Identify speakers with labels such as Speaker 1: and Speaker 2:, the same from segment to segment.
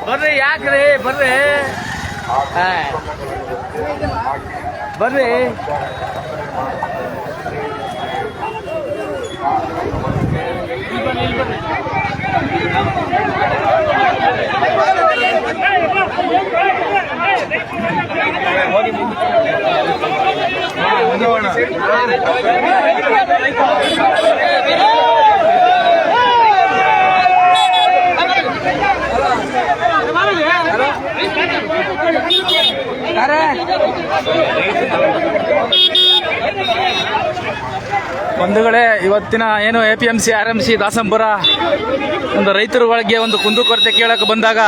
Speaker 1: ಬರ್ರಿ ಯಾಕ್ರಿ ಬರ್ರಿ ಬರ್ರಿ ಬಂಧುಗಳೇ, ಇವತ್ತಿನ ಏನು APMC RMC ದಾಸಂಪುರ ಒಂದು ರೈತರುಗಳಿಗೆ ಒಂದು ಕುಂದುಕೊರತೆ ಕೇಳಕ್ಕೆ ಬಂದಾಗ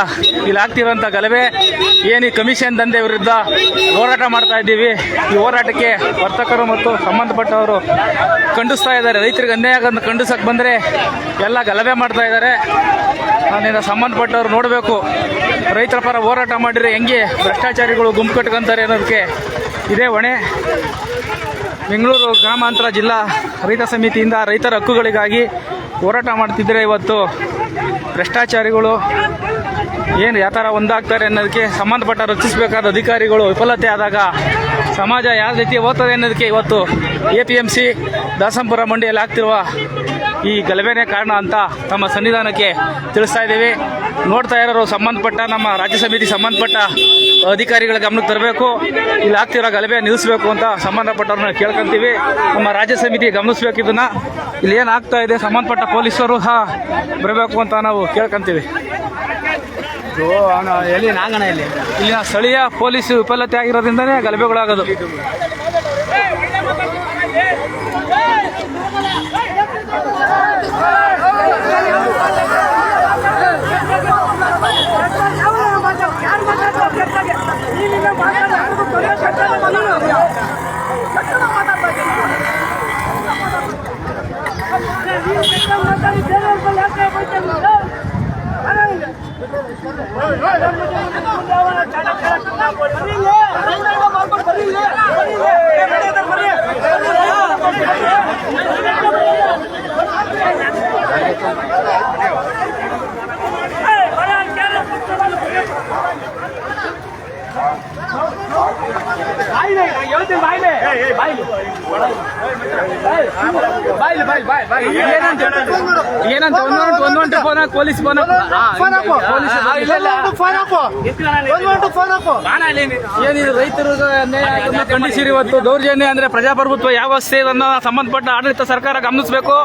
Speaker 1: ಇಲ್ಲಿ ಆಗ್ತಿರುವಂಥ ಗಲಭೆ ಏನು ಕಮಿಷನ್ ದಂಧೆ ವಿರುದ್ಧ ಹೋರಾಟ ಮಾಡ್ತಾ ಇದ್ದೀವಿ. ಈ ಹೋರಾಟಕ್ಕೆ ವರ್ತಕರು ಮತ್ತು ಸಂಬಂಧಪಟ್ಟವರು ಖಂಡಿಸ್ತಾ ಇದ್ದಾರೆ. ರೈತರಿಗೆ ಅನ್ಯಾಯ ಆಗೋದನ್ನ ಖಂಡಿಸಕ್ಕೆ ಬಂದರೆ ಎಲ್ಲ ಗಲಭೆ ಮಾಡ್ತಾ ಇದ್ದಾರೆ. ಅದರಿಂದ ಸಂಬಂಧಪಟ್ಟವರು ನೋಡಬೇಕು, ರೈತರ ಪರ ಹೋರಾಟ ಮಾಡಿದರೆ ಹೆಂಗೆ ಭ್ರಷ್ಟಾಚಾರಿಗಳು ಗುಂಪು ಕಟ್ಕೊಂತಾರೆ ಅನ್ನೋದಕ್ಕೆ ಇದೇ ಹೊಣೆ. ಬೆಂಗಳೂರು ಗ್ರಾಮಾಂತರ ಜಿಲ್ಲಾ ರೈತ ಸಮಿತಿಯಿಂದ ರೈತರ ಹಕ್ಕುಗಳಿಗಾಗಿ ಹೋರಾಟ ಮಾಡ್ತಿದ್ದರೆ ಇವತ್ತು ಭ್ರಷ್ಟಾಚಾರಿಗಳು ಏನು ಯಾವ ಥರ ಒಂದಾಗ್ತಾರೆ ಅನ್ನೋದಕ್ಕೆ ಸಂಬಂಧಪಟ್ಟ ರಕ್ಷಿಸಬೇಕಾದ ಅಧಿಕಾರಿಗಳು ವಿಫಲತೆ ಆದಾಗ ಸಮಾಜ ಯಾವ ರೀತಿ ಹೋಗ್ತದೆ ಅನ್ನೋದಕ್ಕೆ ಇವತ್ತು APMC ದಾಸಂಪುರ ಮಂಡಿಯಲ್ಲಿ ಆಗ್ತಿರುವ ಈ ಗಲಭೆನೇ ಕಾರಣ ಅಂತ ತಮ್ಮ ಸನ್ನಿಧಾನಕ್ಕೆ ತಿಳಿಸ್ತಾ ಇದ್ದೀವಿ. ನೋಡ್ತಾ ಇರೋರು ಸಂಬಂಧಪಟ್ಟ ನಮ್ಮ ರಾಜ್ಯ ಸಮಿತಿ ಸಂಬಂಧಪಟ್ಟ ಅಧಿಕಾರಿಗಳ ಗಮನಕ್ಕೆ ತರಬೇಕು, ಇಲ್ಲಿ ಆಗ್ತಿರೋ ಗಲಭೆ ನಿಲ್ಲಿಸಬೇಕು ಅಂತ ಸಂಬಂಧಪಟ್ಟವ್ರನ್ನ ಕೇಳ್ಕೊಂತೀವಿ. ನಮ್ಮ ರಾಜ್ಯ ಸಮಿತಿ ಗಮನಿಸಬೇಕು ಇದನ್ನ. ಇಲ್ಲಿ ಏನು ಆಗ್ತಾ ಇದೆ ಸಂಬಂಧಪಟ್ಟ ಪೊಲೀಸರು ಸಹ ಬರಬೇಕು ಅಂತ ನಾವು ಕೇಳ್ಕೊಂತೀವಿ. ಇಲ್ಲಿನ ಸ್ಥಳೀಯ ಪೊಲೀಸ್ ವಿಫಲತೆ ಆಗಿರೋದ್ರಿಂದನೇ ಗಲಭೆಗಳಾಗೋದು. ಏನಂತ ಒಂದು ಫೋನ್ ಪೊಲೀಸ್ ಫೋನ್ ಏನಿದೆ ರೈತರು ಖಂಡಿಸಿರಿ. ಇವತ್ತು ದೌರ್ಜನ್ಯ ಅಂದ್ರೆ ಪ್ರಜಾಪ್ರಭುತ್ವ ಯಾವ ವ್ಯವಸ್ಥೆ ಇದನ್ನ ಸಂಬಂಧಪಟ್ಟ ಆಡಳಿತ ಸರ್ಕಾರ ಗಮನಿಸಬೇಕು.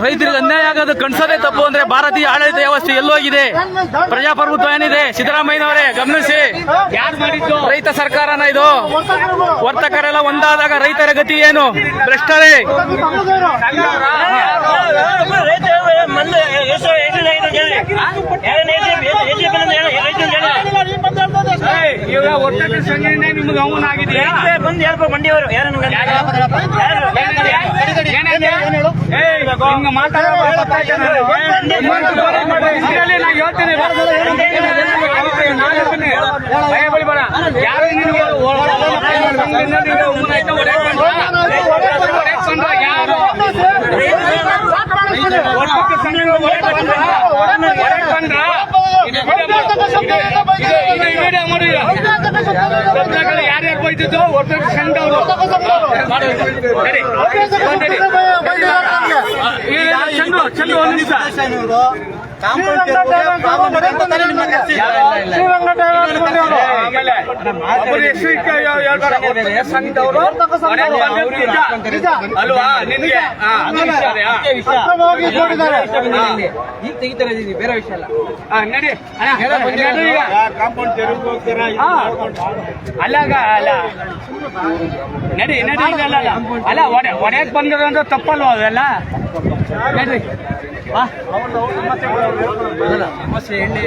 Speaker 1: ರೈತರಿಗೆ ಅನ್ಯಾಯ ಆಗೋದು ಕಣ್ಸೋದೇ ತಪ್ಪು ಅಂದ್ರೆ ಭಾರತೀಯ ಆಡಳಿತ ವ್ಯವಸ್ಥೆ ಎಲ್ಲೋಗಿದೆ? ಪ್ರಜಾಪ್ರಭುತ್ವ ಏನಿದೆ? ಸಿದ್ದರಾಮಯ್ಯನವರೇ ಗಮನಿಸಿ. ರೈತ ಸರ್ಕಾರನ ಇದು? ವರ್ತಕರೆಲ್ಲ ಒಂದಾದಾಗ ರೈತರ ಗತಿ ಏನು? ಭ್ರಷ್ಟರೇ. ಈಗ ಒಟ್ಟಕ್ಕೆ ಸಂಘಟನೆ ನಿಮ್ಗೆ ಅವನ ಆಗಿದೆ. ಬಂದು ಯಾರು ಮಂಡಿಯವರು ಯಾರು ಯಾರ್ಯಾರು ಹೋಯ್ತಿದ್ದು ಒಟ್ಟು ಸಂಘದವರು ಚಂದು ಒಂದು ನಿಮಿಷ ಅಲ್ವಾ ನಿನ್ಗೆ ಈಗ ತೆಗಿತಾರೆ ಬೇರೆ ವಿಷಯ ಅಲ್ಲ. ನಡಿ ಕಾಂಪೌಂಡ್ ಅಲ್ಲಾಗ ಅಲ್ಲ ನಡಿ ನಡಿ ಅಲ್ಲ ಒಡೆಯಕ್ ಬಂದಿರೋದು ತಪ್ಪಲ್ವ ಅವೆಲ್ಲ? ನಡ್ರಿ ಸಮಸ್ಯೆ ಹೇಳಿ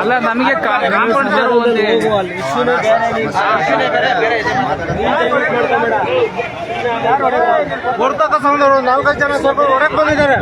Speaker 1: ಅಲ್ಲ ನಮಗೆ ಕಾಂಪೌಂಡ್
Speaker 2: ವರ್ತಕ ಸಂಘದವರು 4-5 ಜನ ಸ್ವಲ್ಪ ಹೊರಗೆ ಬಂದಿದ್ದಾರೆ.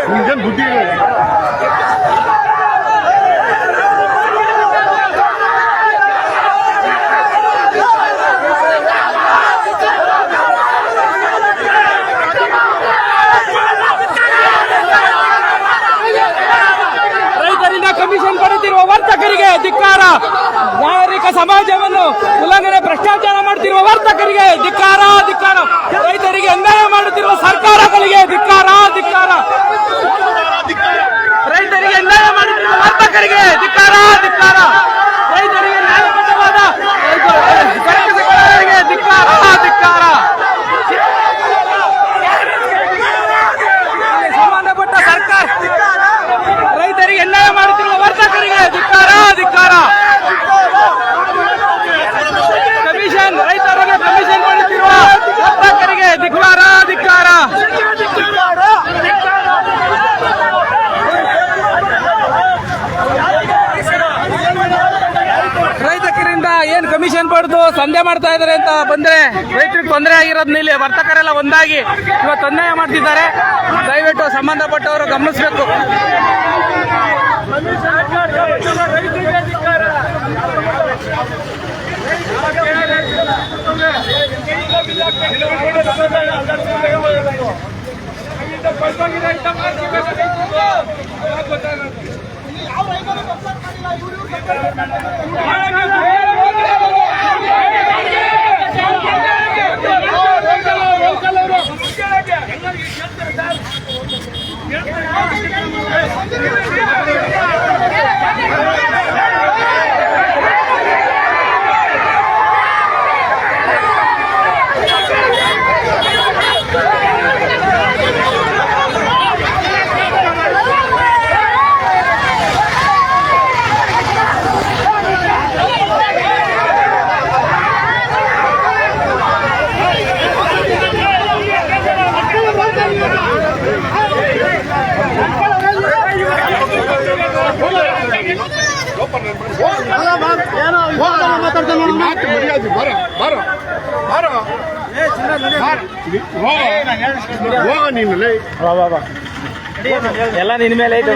Speaker 2: ನಿಮ್ಗೇನು ಬುದ್ಧಿ ಇಲ್ಲ.
Speaker 1: ರೈತರಿಂದ ಕಮಿಷನ್ ಪಡೆಯುತ್ತಿರುವ ವರ್ತಕರಿಗೆ ಧಿಕ್ಕಾರ. ನಾಗರಿಕ ಸಮಾಜವನ್ನು ಉಲ್ಲಂಘನೆ ಭ್ರಷ್ಟಾಚಾರ ಮಾಡುತ್ತಿರುವ ವರ್ತಕರಿಗೆ ಧಿಕ್ಕಾರ ಧಿಕ್ಕಾರ. ರೈತರಿಗೆ ಅನ್ಯಾಯ ಮಾಡುತ್ತಿರುವ ಸರ್ಕಾರಗಳಿಗೆ ಧಿಕ್ಕಾರ ಧಿಕ್ಕಾರ. ರೈತರಿಗೆ ಅನ್ಯಾಯ ಮಾಡುತ್ತಿರುವ ವರ್ತಕರಿಗೆ ಧಿಕ್ಕಾರ ಧಿಕ್ಕಾರ. ರೈತರಿಗೆ ನ್ಯಾಯಬದ್ಧವಾದ ಕಲ್ಪಿಸಿಕೊಳ್ಳುವವರಿಗೆ ಧಿಕ್ಕಾರ ಧಿಕ್ಕಾರ. ಸಂಬಂಧಪಟ್ಟ ಸರ್ಕಾರ ರೈತರಿಗೆ ಅನ್ಯಾಯ ಮಾಡುತ್ತಿರುವ ವರ್ತಕರಿಗೆ ಧಿಕ್ಕಾರ ಧಿಕ್ಕಾರ. ಕಮಿಷನ್ ರೈತರಿಗೆ ಕಮಿಷನ್ ಮಾಡುತ್ತಿರುವ ವರ್ತಕರಿಗೆ ಧಿಕ್ಕಾರ ಧಿಕ್ಕಾರ. ರೈತರಿಂದ ಏನ್ ಕಮಿಷನ್ ಪಡೆದು ದಂಧೆ ಮಾಡ್ತಾ ಇದಾರೆ ಅಂತ ಬಂದ್ರೆ ರೈತರಿಗೆ ತೊಂದರೆ ಆಗಿರೋದ್ನ ಇಲ್ಲಿ ವರ್ತಕರೆಲ್ಲ ಒಂದಾಗಿ ಇವತ್ತು ಅನ್ಯಾಯ ಮಾಡ್ತಿದ್ದಾರೆ. ದಯವಿಟ್ಟು ಸಂಬಂಧಪಟ್ಟವರು ಗಮನಿಸಬೇಕು.
Speaker 2: ಹೋಗ ನೀನು
Speaker 1: ಎಲ್ಲ ನಿನ್ ಮೇಲೆ ಐತೆ.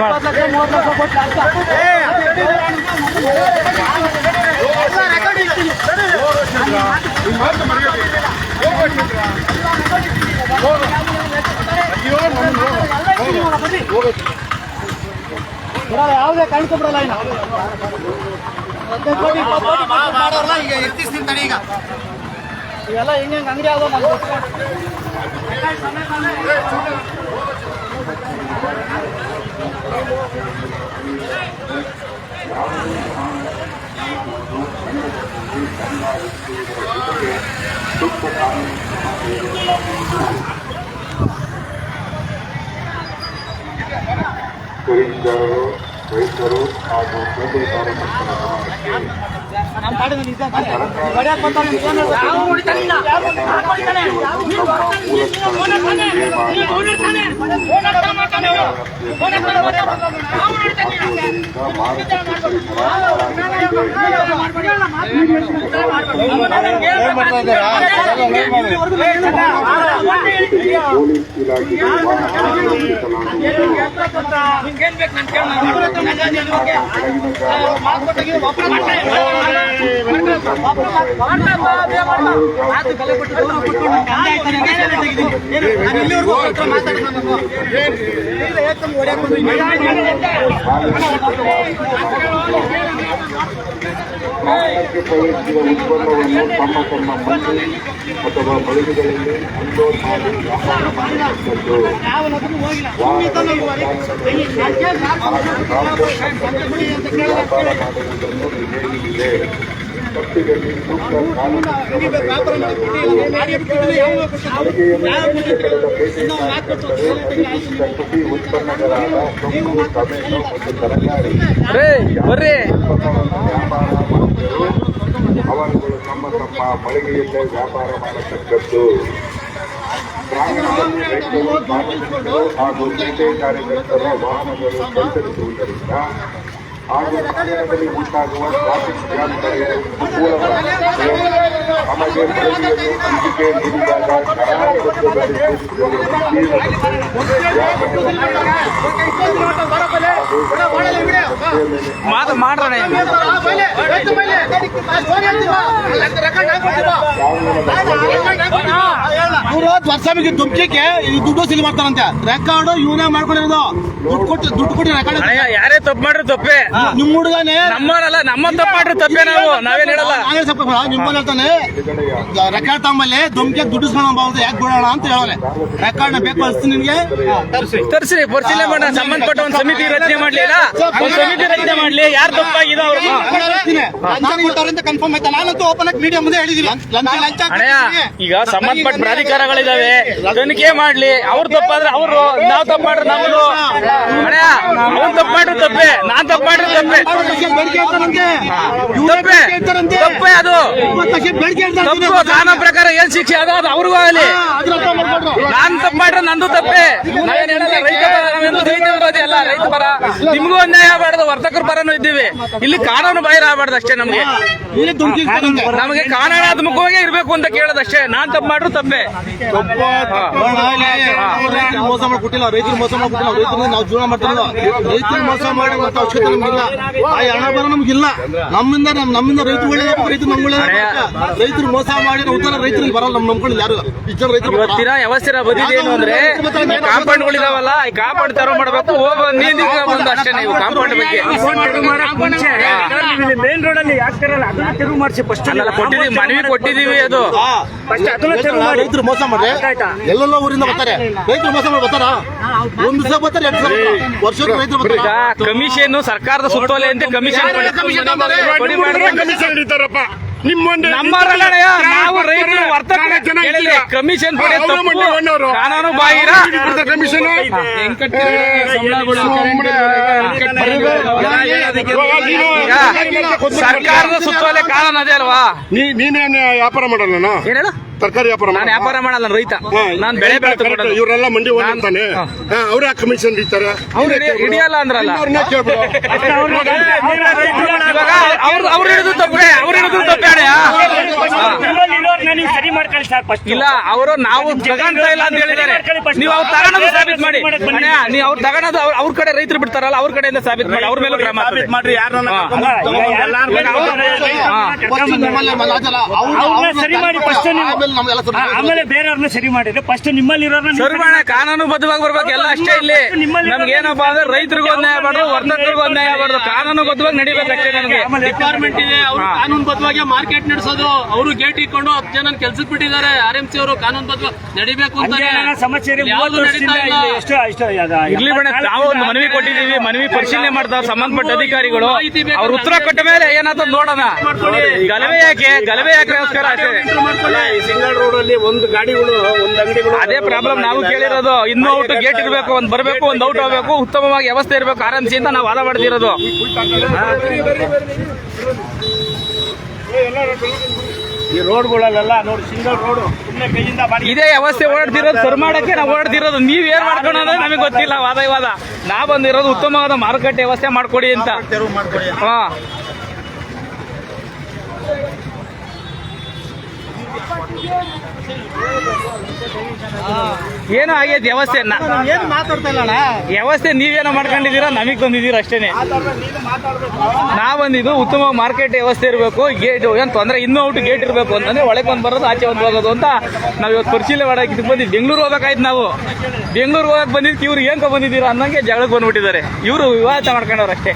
Speaker 2: ಯಾವುದೇ ಕಾಣಿಕೆ ಬಿಡಲ್ಲ
Speaker 3: ಈಗ ಎತ್ತಿಸ್ತೀನಿ ತಡಿ. ಈಗ
Speaker 2: ಇವೆಲ್ಲ ಹೆಂಗೆ ಅಂಗಡಿ ಯಾವ್ದೋ ನಮ್ಗೆ
Speaker 4: ರೈತರು ಹಾಗೂ ಕೇಂದ್ರ ಕಾರ್ಯಕರ್ತರ ಗಮನಕ್ಕೆ ಪೊಲೀಸ್ ಇಲಾಖೆಗೆ ವಾಹನ ಮಾರಾಟಕ್ಕೆ ಪ್ರವೇಶಿಸಿದ ಉತ್ಪನ್ನವನ್ನು ತಮ್ಮ ತಮ್ಮ ಮನೆ ಅಥವಾ ಮಳಿಗೆಗಳಲ್ಲಿ ಅನ್ಲೋಡ್ ಮಾಡಿ ವ್ಯಾಪಾರ ಮಾಡತಕ್ಕದ್ದು. ವ್ಯಾಪಾರ ಮಾಡುವುದನ್ನು ನಿಷೇಧಿಸಿದೆ. ತಪ್ಪಿದಲ್ಲಿ ಸೂಕ್ತ ಕಾನೂನು ಕೃಷಿ ಉತ್ಪನ್ನಗಳಾದ ಸೊಪ್ಪು, ಟೊಮೆಟೊ ಮತ್ತು ತರಕಾರಿ
Speaker 1: ಬರ್ರಿ
Speaker 4: ವ್ಯಾಪಾರ ಮಾಡುವರು. ಅವರುಗಳು ತಮ್ಮ ತಮ್ಮ ಮಳಿಗೆಯಲ್ಲೇ ವ್ಯಾಪಾರ ಮಾಡತಕ್ಕದ್ದು. ಗ್ರಾಮೀಣದಲ್ಲಿ ರೈತರು, ಸಾರ್ವಜನಿಕರು ಹಾಗೂ ಪೇಟೆ ಕಾರ್ಯಕರ್ತರ ವಾಹನಗಳು ಸಂಚರಿಸುವುದರಿಂದ ಹಾಗೂ ನಗರದಲ್ಲಿ ಉಂಟಾಗುವ ಟ್ರಾಫಿಕ್ ಜಾಮ್ ತಡೆಯಲು ಅನುಕೂಲವಾಗುತ್ತದೆ. ನಮಗೆ ಮಳಿಗೆಯನ್ನು ಹಂಚಿಕೆ ನೀಡಿದಾಗ ಕರಾರುಬದ್ಧದಲ್ಲಿ
Speaker 1: ಮಾಡ್ರಣ
Speaker 2: ಇವರು ವರ್ಷ ದುಮ್ಕಿಕ್ಕೆ ದುಡ್ಡು ಸಿಲ್ ಮಾಡ್ತಾರಂತೆ. ರೆಕಾರ್ಡ್ ಇವನೇ ಮಾಡ್ಕೊಂಡಿರೋದು. ದುಡ್ಡು ಕೊಟ್ಟು ರೆಕಾರ್ಡ್.
Speaker 1: ಯಾರೇ ತಪ್ಪು ಮಾಡ್ರಿ ತಪ್ಪೇ.
Speaker 2: ನಿಮ್ ಹುಡುಗನೇ
Speaker 1: ನಮ್ಮಲ್ಲ, ನಮ್ಮ ತಪ್ಪು ಮಾಡ್ರಿ ತಪ್ಪೇ. ನಾವೇನ್ ಹೇಳಲ್ಲ.
Speaker 2: ನಿಮ್ಮಲ್ಲಿ ಹೇಳ್ತಾನೆ ರೆಕಾರ್ಡ್ ತಗೊಂಬಲ್ಲಿ ದುಮ್ಕೆ ದುಡ್ಡು ಸ್ಮರಣಬಹುದು ಯಾಕೆ ಬಿಡೋಣ ಅಂತ ಹೇಳೋನೆ. ರೆಕಾರ್ಡ್ ನ ಬೇಕು ಅನಿಸ್ತೀನಿ ನಿಮ್ಗೆ
Speaker 1: ತರ್ಸ್ರಿ, ಪರಿಶೀಲನೆ ಮಾಡೋಣ. ಸಂಬಂಧಪಟ್ಟ ಒಂದು ಸಮಿತಿ ರಚನೆ ಮಾಡ್ಲಿಲ್ಲ, ಒಂದು ಸಮಿತಿ ರಚನೆ ಮಾಡ್ಲಿ. ಯಾರು ತಪ್ಪಾಗಿದೆ ಅವ್ರು
Speaker 2: ಕನ್ಫರ್ಮ್ ಆಯ್ತಾ? ನಾನಂತೂ ಓಪನ್ ಆಗಿ ಮೀಡಿಯಾ ಮುಂದೆ ಹೇಳಿದೀನಿ.
Speaker 1: ಅಣ್ಣಯ್ಯ, ಈಗ ಸಂಬಂಧಪಟ್ಟ ಪ್ರಾಧಿಕಾರಗಳಿದಾವೆ, ತನಿಖೆ ಮಾಡ್ಲಿ. ಅವ್ರು ತಪ್ಪಾದ್ರೆ ಅವರು, ನಾವ್ ತಪ್ಪು ಮಾಡ್ರೆ ನಮ್ದು. ಅಣ್ಣಯ್ಯ, ಅವ್ನು ತಪ್ಪು ಮಾಡ್ರಿ ತಪ್ಪೆ, ನಾನ್ ತಪ್ಪು ಮಾಡ್ರಿ ತಪ್ಪೆ. ತಪ್ಪೆ ಅದು ತಪ್ಪು. ಕಾನೂನು ಪ್ರಕಾರ ಏನ್ ಶಿಕ್ಷೆ ಅದ ಅದು ಅವ್ರಿಗೂ ಆಗಲಿ. ನಾನ್ ತಪ್ಪು ಮಾಡ್ರೆ ನಂದು ತಪ್ಪೆ. ನಾವೇನ್ ಹೇಳಲ್ಲ ರೈತ ಪರ, ನಾವೇನು ರೈತ ವಿರೋಧಿ ಅಲ್ಲ. ರೈತ ಪರ ನಿಮ್ಗೂ ಅನ್ಯಾಯ ಆಗಬಾರ್ದು, ವರ್ತಕರ ಪರನೂ ಇದ್ದೀವಿ. ಇಲ್ಲಿ ಕಾನೂನು ಬಾಹಿರ ಆಗಬಾರ್ದು ಅಷ್ಟೇ. ನಮಗೆ ಕಾನೂನಾತ್ಮಕವಾಗಿ ಇರ್ಬೇಕು ಅಂತ ಕೇಳೋದಷ್ಟೇ. ನಾನ್ ತಪ್ಪು ಮಾಡ್ರು ತಪ್ಪೆ.
Speaker 2: ಮೋಸ ಮಾಡ್ಕೊಟ್ಟಿಲ್ಲ, ರೈತರು ಮೋಸ ಮಾಡ್ಕೊಟ್ಟಿಲ್ಲ. ರೈತರು ನಾವು ಜೀವನ ಮಾಡ್ತಿಲ್ಲ. ರೈತರು ಮೋಸ ಮಾಡಿ ಮತ್ತೆ ಅವಶ್ಯಕತೆ ನಮ್ಗಿಲ್ಲ. ಆ ಹಣ ಬರ ನಮ್ಗಿಲ್ಲ. ನಮ್ಮಿಂದ ರೈತರು ಒಳ್ಳೆಯದು, ರೈತರು ನಮ್ಗೆ ಒಳ್ಳೆಯದು. ರೈತರು ಮೋಸ ಮಾಡಿ ಉತ್ತರ ರೈತರಿಗೆ ಬರಲ್ಲ. ನಮ್ ನಂಬ್ಕೊಳ್ಳಿ ಯಾರು ಇಷ್ಟ ರೈತರು.
Speaker 1: ಇವತ್ತಿನ ವ್ಯವಸ್ಥೆ ಬದಿದೇನು ಅಂದ್ರೆ ಕಾಂಪೌಂಡ್ಗಳಿದಾವಲ್ಲ, ಈ ಕಾಂಪೌಂಡ್ ತೆರವು ಮಾಡಬೇಕು. ಹೋಗೋ ನೀರಿಗೆ ಬಂದು ಅಷ್ಟೇ. ನೀವು ಕಾಂಪೌಂಡ್ ಬಗ್ಗೆ
Speaker 5: ಮೇನ್ ರೋಡ್ ಅಲ್ಲಿ ಯಾಕ್ತಾರಲ್ಲ ಅದನ್ನ ತೆರವು ಮಾಡಿಸಿ ಫಸ್ಟ್
Speaker 1: ಕೊಟ್ಟಿದೀವಿ, ಮನವಿ ಕೊಟ್ಟಿದೀವಿ. ಅದು
Speaker 2: ರೈತರು ಮೋಸ ಮಾಡ್ರೆ ಎಲ್ಲೆಲ್ಲ ಊರಿಂದ ಬರ್ತಾರೆ. ರೈತರು ಮೋಸ ಮಾಡಿ ಬರ್ತಾರ. ಒಂದ್ ದಿವಸ ಬರ್ತಾರೆ, 2 ದಿವಸ ವರ್ಷಕ್ಕೆ ರೈತರು ಬರ್ತಾರೆ.
Speaker 1: ಕಮಿಷನ್ ಸರ್ಕಾರದ ಸುತ್ತೋಲೆ ಅಂತ ಕಮಿಷನ್
Speaker 5: ಹಿಡಿತಾರಪ್ಪ. ನಿಮ್ಮೊಂದು
Speaker 1: ನಾವು ರೈತರು ವರ್ತಕರ ಕಮಿಷನ್ ಕಾನೂನು ಬಾಹಿರ
Speaker 5: ಕಮಿಷನ್
Speaker 1: ಸರ್ಕಾರದ ಸುತ್ತೋಲೆ ಕಾನೂನು ಅದೇ ಅಲ್ವಾ?
Speaker 5: ನೀನೇನು ವ್ಯಾಪಾರ ಮಾಡಲ್ಲ?
Speaker 1: ಏನೇಳ
Speaker 5: ತರಕಾರಿ ವ್ಯಾಪಾರ
Speaker 1: ನಾನು ವ್ಯಾಪಾರ ಮಾಡಲ್ಲ, ರೈತ. ನಾನು ಬೆಳೆ ಬೆಳೆದ
Speaker 5: ಇವರೆಲ್ಲ ಮಂಡಿ ಹೋಗ್ತಾನೆ. ಅವ್ರ ಕಮಿಷನ್ ಹಿಡಿತಾರ.
Speaker 1: ಅವ್ರು ಹಿಡಿಯಲ್ಲ ಅಂದ್ರಲ್ಲ. ಅವ್ರು ಹಿಡಿದು ತಪ್ಪೆ, ಅವ್ರು ಹಿಡಿದು ತಪ್ಪೆ.
Speaker 5: ಸರಿ ಮಾಡ್ಕೊಳ್ಳಿ ಸರ್ ಫಸ್ಟ್.
Speaker 1: ಇಲ್ಲ, ಅವರು ನಾವು ತಗೊಂತ ಇಲ್ಲ ಅಂತ ಹೇಳಿದ್ದಾರೆ. ನೀವು ಅವ್ರು ತಗೊಳೋದು ಸಾಬೀತ್ ಮಾಡಿ. ನೀವು ಅವ್ರು ತಗೊಳೋದು ಅವ್ರ ಕಡೆ ರೈತರು ಬಿಡ್ತಾರಲ್ಲ, ಅವ್ರ ಕಡೆಯಿಂದ ಸಾಬೀತ್ ಮಾಡಿ. ಅವ್ರ ಮೇಲೆ ಕ್ರಮ
Speaker 5: ಮಾಡ್ರಿ. ಸರಿ ಮಾಡಿ ಫಸ್ಟ್ ನೀವು, ಆಮೇಲೆ ಬೇರೆಯವ್ರನ್ನ ಸರಿ ಮಾಡಿದ್ರೆ ಫಸ್ಟ್ ನಿಮ್ಮಲ್ಲಿ
Speaker 1: ಸರಿ ಮಾಡ. ಕಾನೂನುಬದ್ಧವಾಗಿ ಬರ್ಬೇಕು ಎಲ್ಲ ಅಷ್ಟೇ. ಇಲ್ಲಿ ನಮ್ಗೆ ಏನಪ್ಪಾ ಅಂದ್ರೆ ರೈತರಿಗೂ ಅನ್ಯಾಯ ಮಾಡ್ರು, ವರ್ತಕರಿಗೂ ಅನ್ಯಾಯ ಮಾಡ್ರು. ಕಾನೂನುಬದ್ಧವಾಗಿ ನಡಿಬೇಕಷ್ಟೇ. ನಮಗೆ
Speaker 6: ಡಿಪಾರ್ಟ್ಮೆಂಟ್ ಇದೆ, ಅವರು ಕಾನೂನುಬದ್ಧವಾಗಿ ಮಾರ್ಕೆಟ್ ನಡೆಸೋದು. ಅವರು ಗೇಟ್ ಇಟ್ಕೊಂಡು 10 ಜನ ಕೆಲ್ಸಕ್ಕೆ ಬಿಟ್ಟಿದ್ದಾರೆ. RMC ಅವರು ಕಾನೂನುಬದ್ಧವಾಗಿ ನಡಿಬೇಕು ಅಂತ
Speaker 5: ಸಮಸ್ಯೆ
Speaker 1: ಇರ್ಲಿ ಬೇಡ. ನಾವು ಒಂದು ಮನವಿ ಕೊಟ್ಟಿದ್ದೀವಿ, ಮನವಿ ಪರಿಶೀಲನೆ ಮಾಡ್ತಾರೆ ಸಂಬಂಧಪಟ್ಟ ಅಧಿಕಾರಿಗಳು. ಅವ್ರ ಉತ್ತರ ಕೊಟ್ಟ ಮೇಲೆ ಏನಾದ್ರು ನೋಡೋಣ. ಗಲಭೆ ಯಾಕೆ ಗೋಸ್ಕರ
Speaker 5: ಸಿಂಗಲ್ ರೋಡ್ ಅಲ್ಲಿ ಒಂದು ಗಾಡಿಗಳು, ಒಂದು ಅಂಗಡಿಗಳು,
Speaker 1: ಅದೇ ಪ್ರಾಬ್ಲಮ್ ನಾವು ಕೇಳಿರೋದು. ಇನ್ನೂ ಔಟ್ ಗೇಟ್ ಇರಬೇಕು, ಒಂದ್ ಬರಬೇಕು, ಒಂದ್ ಔಟ್ ಹೋಗ್ಬೇಕು, ಉತ್ತಮವಾಗಿ ವ್ಯವಸ್ಥೆ ಇರಬೇಕು. RMC ಅಂತ ನಾವು ವಾದ ಮಾಡ್ತಿರೋದು.
Speaker 5: ಈ ರೋಡ್ಗಳಲ್ಲೆಲ್ಲ ನೋಡಿ ಸಿಂಗಲ್ ರೋಡ್ ಸುಮ್ಮನೆ ಕೈಯಿಂದ
Speaker 1: ಇದೇ ವ್ಯವಸ್ಥೆ ಓಡಾಡ್ತಿರೋದು. ಸರ್ ಮಾಡಕ್ಕೆ ನಾವು ಓಡಾಡ್ತಿರೋದು. ನೀವ್ ಏನ್ ಮಾಡ್ಕೊಳ್ಳೋದು ನಮಗೆ ಗೊತ್ತಿಲ್ಲ. ವಾದ ನಾ ಬಂದಿರೋದು ಉತ್ತಮವಾದ ಮಾರುಕಟ್ಟೆ ವ್ಯವಸ್ಥೆ ಮಾಡ್ಕೊಡಿ ಅಂತ. ಹಾ, ಏನೋ ಆಗೈತೆ ವ್ಯವಸ್ಥೆ
Speaker 2: ಏನು ಮಾತಾಡ್ತಾ ಇಲ್ಲ ಅಣ್ಣ.
Speaker 1: ವ್ಯವಸ್ಥೆ ನೀವೇನೋ ಮಾಡ್ಕೊಂಡಿದ್ದೀರಾ, ನಮಗೆ ತಂದಿದ್ದೀರಾ ಅಷ್ಟೇನೆ. ನಾವು ಬಂದಿದ್ದು ಉತ್ತಮ ಮಾರ್ಕೆಟ್ ವ್ಯವಸ್ಥೆ ಇರಬೇಕು, ಗೇಟ್ ಏನು ತೊಂದರೆ ಇನ್ನೂ ಔಟ್ ಗೇಟ್ ಇರಬೇಕು ಅಂತಂದ್ರೆ ಒಳಗೆ ಬಂದು ಬರೋದು ಆಚೆ ಒಂದು ಹೋಗೋದು ಅಂತ ನಾವು ಇವತ್ತು ಪರಿಶೀಲನೆ ಮಾಡಕ್ಕೆ ಬಂದಿದ್ದು. ಬೆಂಗಳೂರು ಹೋಗ್ಬೇಕಾಯ್ತು ನಾವು, ಬೆಂಗಳೂರು ಹೋಗಕ್ಕೆ ಬಂದಿದ್ದು ಇವ್ರು ಏನ್ಕೊ ಬಂದಿದ್ದೀರಾ ಅನ್ನಂಗೆ ಜಗಳಕ್ಕೆ ಬಂದ್ಬಿಟ್ಟಿದ್ದಾರೆ. ಇವರು ವಿವಾದ ಮಾಡ್ಕೊಂಡವ್ರು ಅಷ್ಟೇ.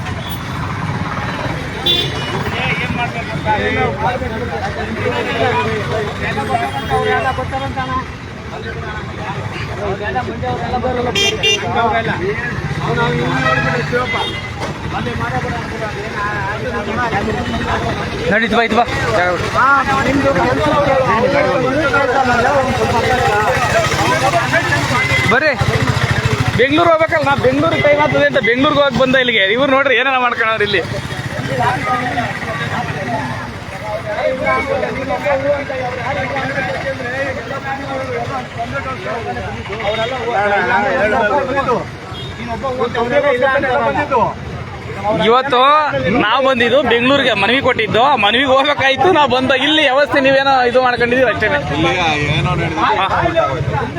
Speaker 1: ನಡೀತು ಬಾ, ಇದು ಬಾ ಬರ್ರಿ. ಬೆಂಗಳೂರು ಹೋಗ್ಬೇಕಲ್ಲ, ನಾ ಬೆಂಗಳೂರಿಗೆ ಟೈಮ್ ಆಗ್ತದೆ ಅಂತ ಬೆಂಗಳೂರಿಗೆ ಹೋಗಿ ಬಂದ ಇಲ್ಲಿಗೆ. ಇವ್ರು ನೋಡ್ರಿ ಏನಾರ ಮಾಡ್ಕೊಳ್ಳೋರು ಇಲ್ಲಿ. ಇವತ್ತು ನಾವು ಬಂದಿದ್ದು ಬೆಂಗಳೂರಿಗೆ ಮನವಿ ಕೊಟ್ಟಿದ್ದು, ಮನವಿಗೆ ಹೋಗ್ಬೇಕಾಯ್ತು. ನಾವು ಬಂದ ಇಲ್ಲಿ ವ್ಯವಸ್ಥೆ ನೀವೇನೋ ಇದು ಮಾಡ್ಕೊಂಡಿದೀವಿ ಅಷ್ಟೇ.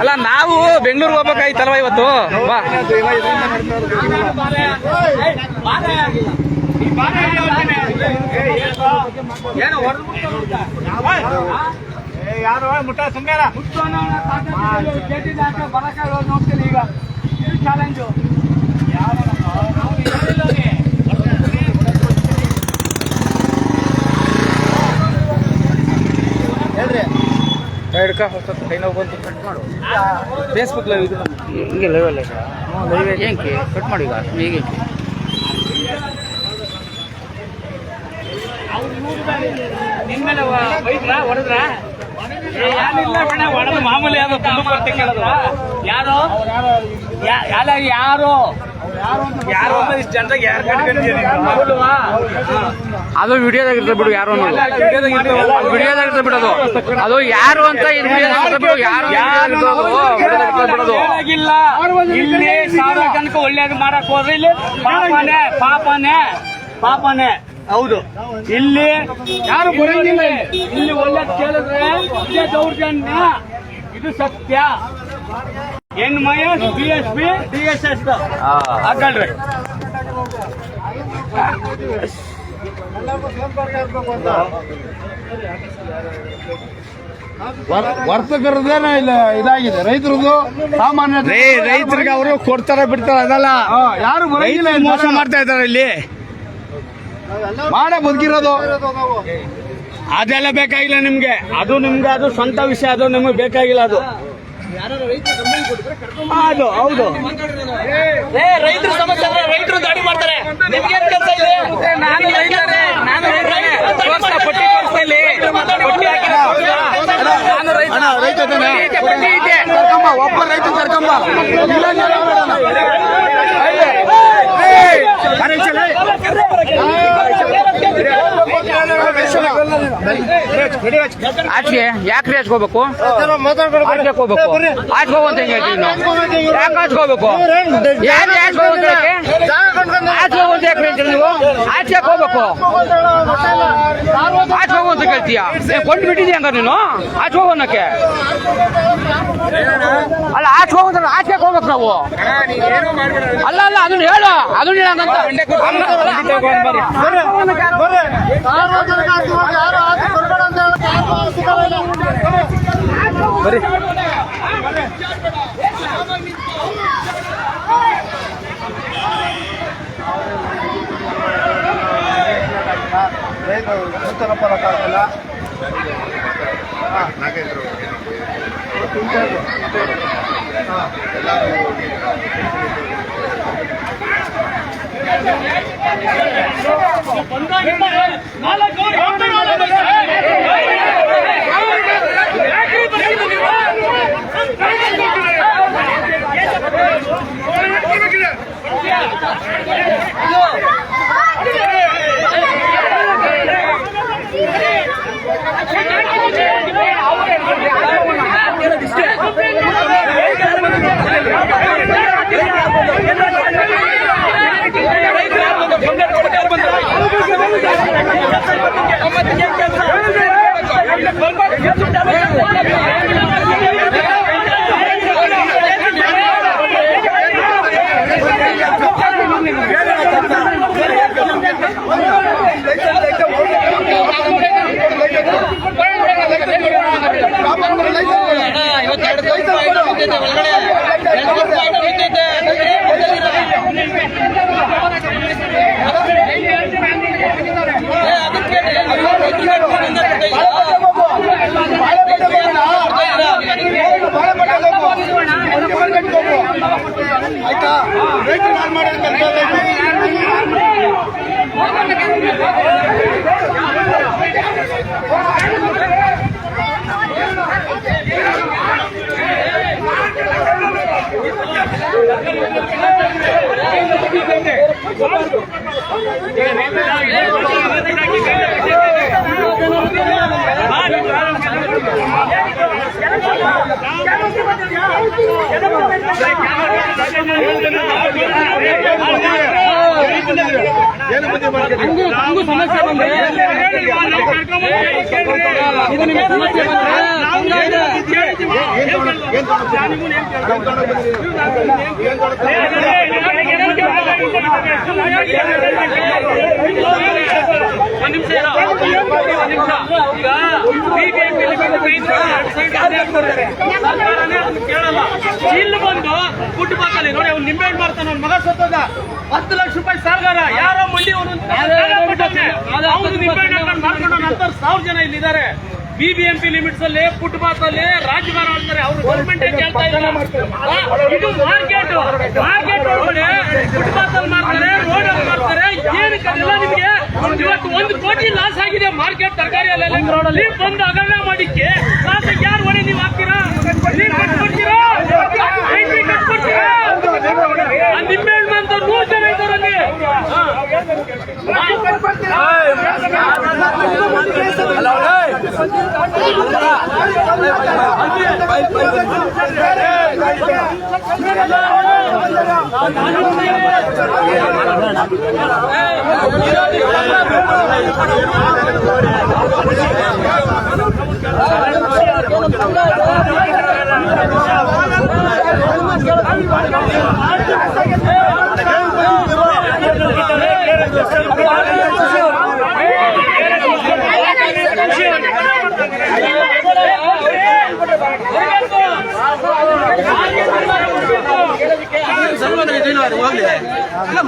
Speaker 1: ಅಲ್ಲ ನಾವು ಬೆಂಗಳೂರಿಗೆ ಹೋಗ್ಬೇಕಾಯ್ತಲ್ವ ಇವತ್ತು. ಬಾ
Speaker 5: ಯಾರು ಮುಟ್ಟ ಸುಮ್ಮನೆ ನೋಡ್ತೀನಿ ಈಗ ಚಾಲೆಂಜು.
Speaker 1: ಹಿಡ್ಕ ಕೈ ನೋವು ಬಂತು, ಕಟ್ ಮಾಡು. ಫೇಸ್ಬುಕ್ ಲೈವ್ ಇದು ಹಿಂಗೆ ಲೈವ್ ಅಲ್ಲ ಏನಕ್ಕೆ ಕಟ್ ಮಾಡಿ ಈಗ ಹೇಗೆ
Speaker 5: ನಿನ್ಮೇಲೆ ಬೈದ್ರಾ ಹೊಡೆದ್ರ? ಹೊಡೆದು ಮಾಮೂಲಿ ಯಾರು ಕುಂದು ಕೇಳೋದು ಯಾರು ಯಾರು
Speaker 1: ಯಾರು ಇಷ್ಟು ಜನದಾಗ ಯಾರು ಕಟ್ಕೊಂಡಿದ್ದೀರಿ? ಅದು ವಿಡಿಯೋದಾಗಿರ್ತದೆ ಬಿಡು, ಯಾರು ವಿಡಿಯೋದಾಗಿರ್ತದೆ ಬಿಡೋದು. ಅದು ಯಾರು ಅಂತ ಬಿಡು, ಯಾರು ಬಿಡೋದು.
Speaker 5: ಇಲ್ಲಿ ಸಾವಿರ ಜನಕ ಒಳ್ಳೇದು ಮಾಡಕ್ ಹೋದ್ರೆ ಇಲ್ಲಿ ಪಾಪನೇ ಹೌದು. ಇಲ್ಲಿ ಯಾರು ಬರಂಗಿಲ್ಲ. ಇಲ್ಲಿ ಒಳ್ಳೇದು ಕೇಳಿದ್ರೆ ಇದೇ ದೌರ್ಜನ್ಯ, ಇದು ಸತ್ಯ. NMS BSP DSS ಹಾಕಲ್ರಿ.
Speaker 2: ವರ್ತಕರದೇನ ಇಲ್ಲ ಇದಾಗಿದೆ, ರೈತರದು ಸಾಮಾನ್ಯ
Speaker 1: ರೈತರಿಗೆ ಅವರು ಕೊಡ್ತಾರ ಬಿಡ್ತಾರ, ಅದಲ್ಲ
Speaker 2: ಯಾರು ಬರಂಗಿಲ್ಲ.
Speaker 1: ಮೋಸ ಮಾಡ್ತಾ ಇದಾರೆ ಇಲ್ಲಿ.
Speaker 2: ಮಾಡೇ ಬದುಕಿರೋದು.
Speaker 1: ಅದೆಲ್ಲ ಬೇಕಾಗಿಲ್ಲ ನಿಮ್ಗೆ, ಅದು ನಿಮ್ಗೆ ಅದು ಸ್ವಂತ ವಿಷಯ, ಅದು ನಿಮ್ಗೆ ಬೇಕಾಗಿಲ್ಲ. ಅದು ಅದು ಹೌದು. ರೈತರ ಸಮಸ್ಯೆ ಅಂದ್ರೆ ರೈತರು ದಾಳಿ ಮಾಡ್ತಾರೆ. ನಿಮ್ಗೇನ್ ಕೆಲಸ ಇದೆ? ನಾನು ರೈತನೇ, ಪಟ್ಟಿ ತೋರಿಸ್ತಾ ಇಲ್ಲಿ, ಪಟ್ಟಿ ಹಾಕಿ ನಾನು ರೈತ ಕರ್ಕೊಂಬ, ಒಬ್ಬ ರೈತ ಕರ್ಕೊಂಬ. ಆಚೆ ಯಾಕ್ರಿ ಹಚ್ಕೋಬೇಕು? ಆಚೆ ಹೋಗ್ಬೇಕು, ಆಚೆ ಹೋಗುವಂತ ಹೆಂಗ್ ಹೇಳ್ತೀವಿ ನಾವು? ಯಾಕೆ ಹಚ್ಕೋಬೇಕು? ಯಾಕೆ ಆಚೆ ಹೋಗುವಂತ ಆಚೆ ಹೋಗುವಂತ ಯಾಕೆ ಹೇಳ್ತೀರಿ ನೀವು? ಆಚೆ ಹೋಗ್ಬೇಕು, ಆಚೆ ಹೋಗುವಂತ ಕೇಳ್ತೀಯ? ಕೊಟ್ಟು ಬಿಟ್ಟಿದ್ಯಾ ಹಂಗ ನೀನು? ಆಚೆ ಹೋಗೋಣಕ್ಕೆ ಅಲ್ಲ, ಆಚೆ ಹೋಗೋದ್ರ ಆಚೆ ಹೋಗ್ಬೇಕು ನಾವು. ಅಲ್ಲ ಅಲ್ಲ, ಅದನ್ನ ಹೇಳು, ಅದನ್ನ ಹೇಳಂತ ಬರೀ.
Speaker 2: ನೂತನ ಫಲಕಾಗಲ್ಲ.
Speaker 1: ಬಂದ
Speaker 2: ಆಯ್ತಾ ರೈತರು ಹಾಳು ಮಾಡೋದಕ್ಕೆ
Speaker 6: ಹಂಗೂ ಸಮಸ್ಯೆ ಬಂದ್ರೆ ಇದು ನಿಮಗೆ ಸಮಸ್ಯೆ ಕೇಳಲ್ಲ ಇಲ್ಲಿ ಬಂದು ಫುಟ್ಪಾತಲ್ಲಿ ನೋಡಿ ಅವ್ನು ನಿಂಬೆಹಣ್ಣು ಮಾಡ್ತಾನೆ ಅವ್ನ ಮಗ ಸತ್ತೋದ 10 ಲಕ್ಷ ರೂಪಾಯಿ ಸರ್ಕಾರ ಯಾರೋ ಮಂಡಿ ಅವನು ನಿಂಬೆಹಣ್ಣು ಮಾಡ್ಕೊಂಡು ನಂತರ 1000 ಜನ ಇಲ್ಲಿದ್ದಾರೆ. ಬಿಬಿಎಂಪಿ ಲಿಮಿಟ್ಸ್ ಅಲ್ಲಿ ಫುಟ್ಪಾತ್ ಅಲ್ಲಿ ರಾಜಭಾರ ಮಾಡ್ತಾರೆ. ಅವರು ಗೌರ್ಮೆಂಟ್ ಕೇಳ್ತಾ ಇಲ್ಲ. ಇದು ಮಾರ್ಕೆಟ್ ಒಳಗಡೆ ಫುಟ್ಪಾತ್ ಅಲ್ಲಿ ಮಾಡ್ತಾರೆ, ರೋಡ್ ಅಲ್ಲಿ ಮಾಡ್ತಾರೆ. ಏನಕ್ಕೆಲ್ಲ ನಿಮಗೆ ಇವತ್ತು 1 ಕೋಟಿ ಲಾಸ್ ಆಗಿದೆ ಮಾರ್ಕೆಟ್ ತರಕಾರಿಯಲ್ಲಿ. ನೀವು ಬಂದು ಹಗರಣ ಮಾಡಿಕ್ಕೆ ಲಾಸ್ ಯಾರು ಹೊಣೆ ನೀವು ಹಾಕ್ತೀರಾ? ನೀವು ಕಟ್ಕೊಡ್ತೀರಾ? ಕಟ್ಕೊಡ್ತೀರಾ? ನಿಂಬೆಹಣ್ಣು ಅಂತ 100 ಜನ ಇದ್ದಾರಲ್ಲಿ.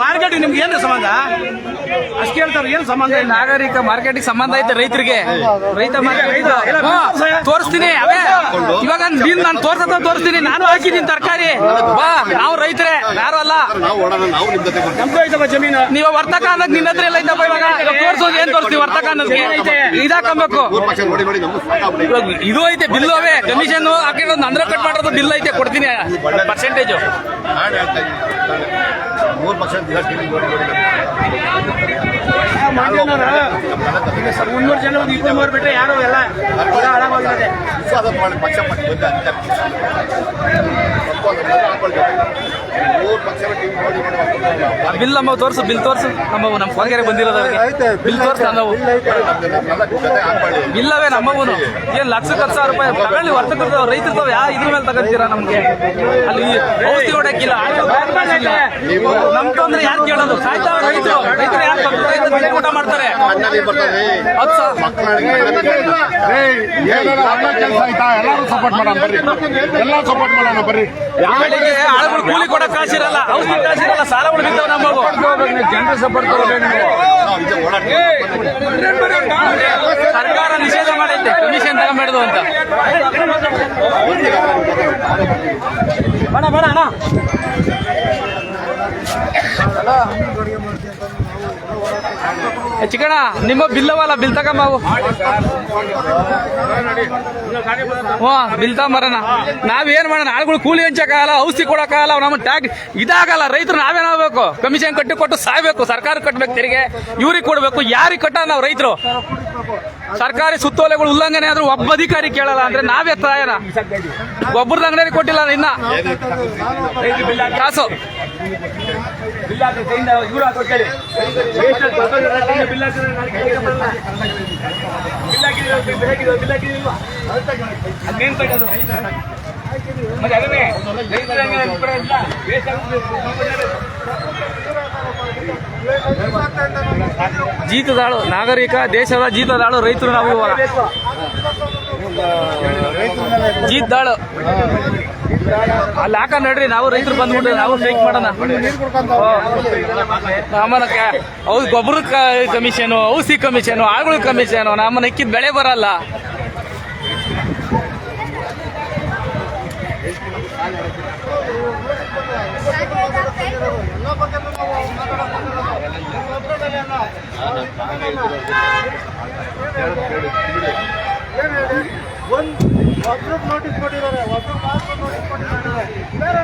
Speaker 5: ಮಾರ್ಕೆಟ್ ನಿಮ್ಗೆ ಏನು ಸಂಬಂಧ? ಅಷ್ಟು ಕೇಳ್ತಾರೆ, ಏನು ಸಂಬಂಧ?
Speaker 1: ನಾಗರಿಕ ಮಾರ್ಕೆಟಿಗೆ ಸಂಬಂಧ ಐತೆ ರೈತರಿಗೆ. ರೈತ ತೋರಿಸ್ತೀನಿ ಅವೇ ಇವಾಗ ನೀನ್ ನಾನು ತೋರಿಸ್ತೀನಿ. ನಾನು ಹಾಕಿದ್ದೀನಿ ತರಕಾರಿ. ಬಾ, ನಾವು ರೈತರೇ, ಯಾರು ಅಲ್ಲ.
Speaker 5: ಜಮೀನು
Speaker 1: ನೀವು ವರ್ತಕ ಅನ್ನೋದು ನಿನ್ನ ಹತ್ರ ಎಲ್ಲ ಐತಪ್ಪ. ಇವಾಗ ತೋರಿಸೋದು ಏನ್ ತೋರಿಸ್ತೀವಿ? ವರ್ತಕ ಅನ್ನೋದಕ್ಕೆ ಇದಾಕಬೇಕು. ಇವಾಗ ಇದು ಐತೆ ಬಿಲ್ಲು, ಅವೇ ಕಮಿಷನ್ ಹಾಕಿರೋದು ನಂದ್ರ ಕಟ್ ಮಾಡೋದು ಬಿಲ್ ಐತೆ, ಕೊಡ್ತೀನಿ ಪರ್ಸೆಂಟೇಜು.
Speaker 5: 300 ಜನ 23 ಬಿಟ್ರೆ ಯಾರು ಎಲ್ಲ ಹಾಳಾಗೋಗಿದೆ.
Speaker 1: ಬಿಲ್ ನಮ್ಮ ತೋರಿಸು, ಬಿಲ್ ತೋರಿಸು. ನಮ್ಮ ಫೋನ್ಗೆ ಬಂದಿರೋದು ಬಿಲ್ ತೋರಿಸ. ನಾವು ಬಿಲ್ಲವೇ ನಮ್ಮವು. ಏನ್ ಲಕ್ಷಕ್ಕೆ 10,000 ರೂಪಾಯಿ ತಗೊಳ್ಳಿ. ವರ್ತಕರು ರೈತರು ಇದ್ರ ಮೇಲೆ ತಗೊಂತೀರಾ? ನಮ್ಗೆ ಅಲ್ಲಿ ಔಷಧಿ ಹೊಡಕ್ಕಿಲ್ಲ. ನಮ್ ತೊಂದ್ರೆ ಯಾರು ಕೇಳೋದು? ಸಾಯ್ತಾವ ರೈತರು ಯಾರು ಊಟ ಮಾಡ್ತಾರೆ?
Speaker 4: ಎಲ್ಲರೂ ಸಪೋರ್ಟ್ ಮಾಡೋಣ ಬರ್ರಿ, ಎಲ್ಲ ಸಪೋರ್ಟ್ ಮಾಡೋಣ ಬರ್ರಿ.
Speaker 1: ಆಳುಗಳು ಕೂಲಿ ಕೊಡಕ್ ಕಾಸಿರಲ್ಲ, ಔಷಧಿ ಕಾಸಿರಲ್ಲ, ಸಾಲಗಳು ಬಿದ್ದಾವ. ನಮ್ಮವು ಜನರು ಸಪೋರ್ಟ್ ತಗೋಬೇಕು. ಸರ್ಕಾರ ನಿಷೇಧ ಮಾಡೈತೆ ಕಮಿಷನ್ ತಗೊಂಬೇಡ್ದು ಅಂತ.
Speaker 5: ಬೇಡ ಅಣ್ಣ.
Speaker 1: ಚಿಕ್ಕಣ್ಣ ನಿಮ್ಮ ಬಿಲ್ಲವಲ್ಲ, ಬಿಲ್ ತಗೊಂಬಾವು. ಬಿಲ್ ತಗೊಂಬರೋಣ. ನಾವೇನ್ ಮಾಡೋಣ? ಆಳುಗಳು ಕೂಲಿ ಹಂಚಕ್ಕಾಗಲ್ಲ, ಔಷಧಿ ಕೊಡಕ್ಕಾಗಲ್ಲ, ನಮ್ಮ ಟ್ಯಾಕ್ ಇದಾಗಲ್ಲ. ರೈತರು ನಾವೇನಾಗಬೇಕು? ಕಮಿಷನ್ ಕೊಟ್ಟು ಸಾಯ್ಬೇಕು. ಸರ್ಕಾರ ಕಟ್ಬೇಕು ತೆರಿಗೆ, ಇವ್ರಿಗೆ ಕೊಡ್ಬೇಕು. ಯಾರಿಗೆ ಕಟ್ಟ? ನಾವು ರೈತರು. ಸರ್ಕಾರಿ ಸುತ್ತೋಲೆಗಳು ಉಲ್ಲಂಘನೆ ಆದ್ರೂ ಒಬ್ಬ ಅಧಿಕಾರಿ ಕೇಳಲ್ಲ ಅಂದ್ರೆ ನಾವೇ ತಾಯನ. ಒಬ್ಬರದ ಅಂಗಡಿ ಕೊಟ್ಟಿಲ್ಲ ಇನ್ನ ಕಾಸು.
Speaker 5: ಮತ್ತೆ
Speaker 1: ಜೀತದಾಳು ನಾಗರಿಕ ದೇಶದ ಜೀತದಾಳು ರೈತರು ನಾವು ಇವಾಗ ಜೀತದಾಳು ಅಲ್ಲಿ ಹಾಕ ನಡ್ರಿ ನಾವು ರೈತರು ಬಂದ್ಬಿಟ್ಟು ನಾವು ಸ್ಟ್ರೈಕ್ ಮಾಡೋಣ ನಮ್ಮನ್ನ ಹೌದು ಗೊಬ್ಬರ ಕಮಿಷನು ಔಷಧಿ ಕಮಿಷನು ಆಳುಗಳ ಕಮಿಷನು ನಮ್ಮನ್ನ ಇಕ್ಕಿದ ಬೆಳೆ ಬರಲ್ಲ
Speaker 2: ಒಬ್ರಿಗೆ ನೋಟಿಸ್ ಕೊಟ್ಟಿದ್ದಾರೆ, ಒಬ್ರು ಪಾಸ್ಪೋರ್ಟ್ ನೋಟಿಸ್ ಕೊಟ್ಟಿದ್ದಾರೆ, ಬೇರೆ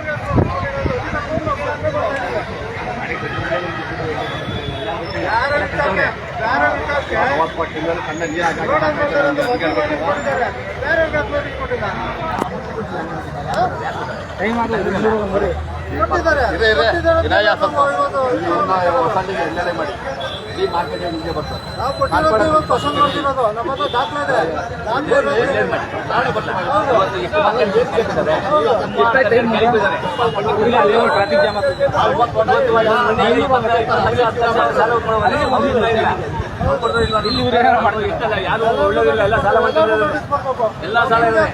Speaker 2: ಪಸಂದ್ ಮಾಡ್ತಿರೋದು ನಮ್ಮ ಹತ್ರ ದಾಖಲೆ
Speaker 1: ಟ್ರಾಫಿಕ್ ಜಾಮ್